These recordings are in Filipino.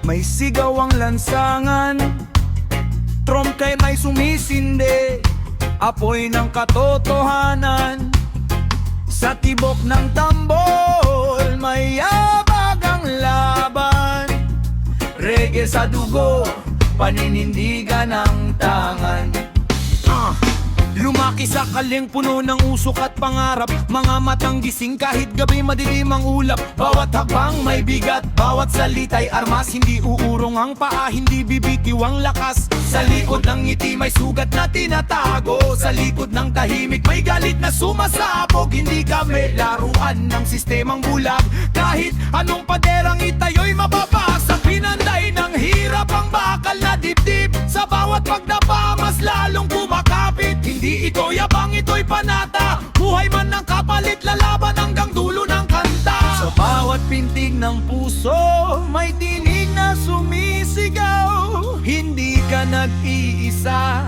may sigaw ang lansangan, tromkay may sumisinde, apoy ng katotohanan. Sa tibok ng tambol, may yabag ang laban. Reggae sa dugo, paninindigan ng tangan. Lumaki sa kaling puno ng usok at pangarap, mga matang gising kahit gabi madilim ang ulap. Bawat hakbang may bigat, bawat salita'y armas. Hindi uurong ang paa, hindi bibitiw ang lakas. Sa likod ng ngiti may sugat na tinatago, sa likod ng tahimik may galit na sumasabog. Hindi kami laruan ng sistemang bulag, kahit anong paderang itayo'y mababasa. Pinanday ng hirap ang bakal na dibdib, sa bawat pagdapa mas lalong kumakapit. Hindi ito yabang, ito'y panata, buhay man ng kapalit, lalaban hanggang dulo ng kanta. Sa bawat pintig ng puso may tinig na sumisigaw. Hindi ka nag-iisa,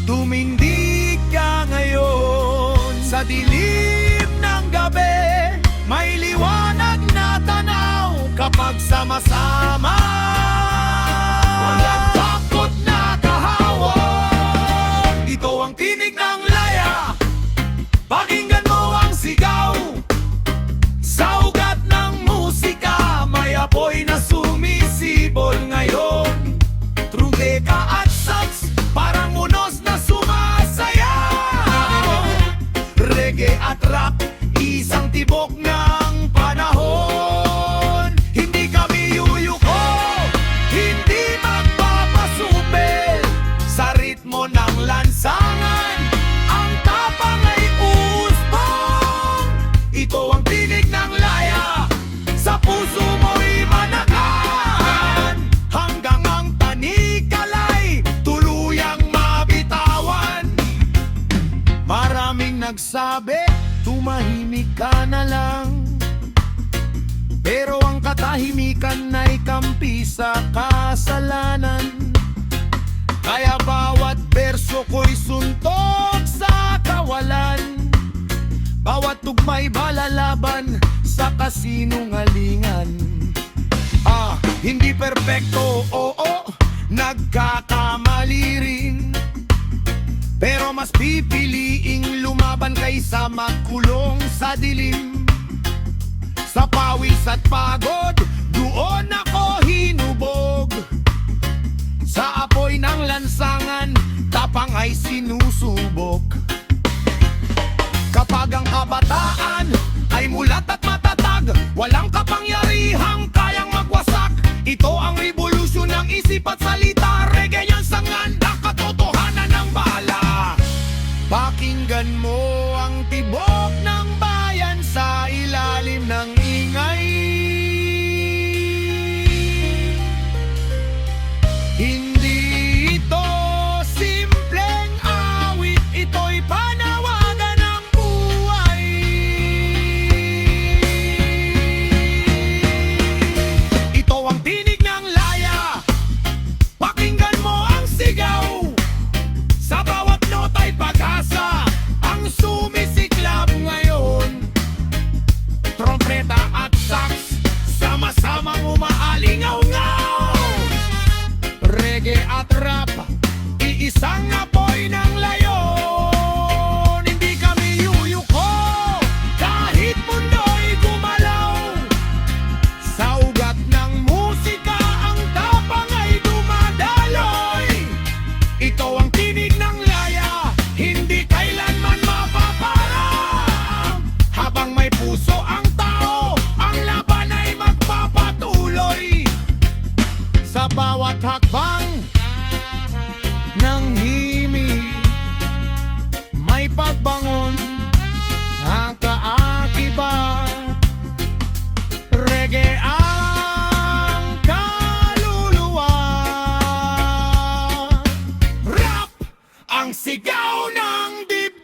tumindig ka ngayon. Sa dilim ng gabi may liwanag na tanaw, kapag sama-sama walang takot na kahawon. Ito ang tinig ng laya, pakinggan mo ang sigaw. Sa ugat ng musika may apoy na sumisibol ngayon. Trumpeta at sax, parang unos na sumasayaw. Reggae at rap, isang tibok ng panahon. Hindi kami yuyuko, hindi magpapasupil. Sa ritmo ng lansangan, ang tapang ay usbong. Ito ang tinig ng laya, sa puso mo'y manakan. Hanggang ang panikalay tuluyang mabitawan. Maraming nagsabi, tumahimik ka na lang, pero ang katahimikan ay kampi sa kasalanan. Kaya bawat berso ko'y suntok sa kawalan, bawat tugma'y balalaban sa kasinungalingan. Hindi perpekto, oo, nagkakamali rin, pero mas pipiliing lumaban kaysa magkulong sa dilim. Sa pawis at pagod, doon ako hinubog. Sa apoy ng lansangan, tapang ay sinusubok. Kapag ang kabataan ay mulat at matatag, walang kapangyarihang kayang magwasak. Ito ang revolusyon ng isip at salita, reggae yan sangan na katotohanan ng bahala. Pakinggan mo ang tibok ng bayan sa ilalim ng ingay. Hindi ito simpleng awit, ito'y panawagan ng buhay. Ito ang tinig ng laya, pakinggan mo ang sigaw. Sa bawat nota'y pag-asa ang sumisiklab ngayon. Trompeta at sax, sama-samang umaalingaw-ngaw. Reggae at rap, iisang apoy ng layon. Hindi kami yuyuko, kahit mundo'y gumalaw. Sa ugat ng musika, ang tapang ay dumadaloy. Ito ang tinig ng laya, hindi kailanman mapaparang. Habang may puso ang tao, ang laban ay magpapatuloy. Sa bawat hakbang ng himig, may pagbangon ang kaakibat. Reggae ang kaluluwa, rap ang sigaw ng dibdib.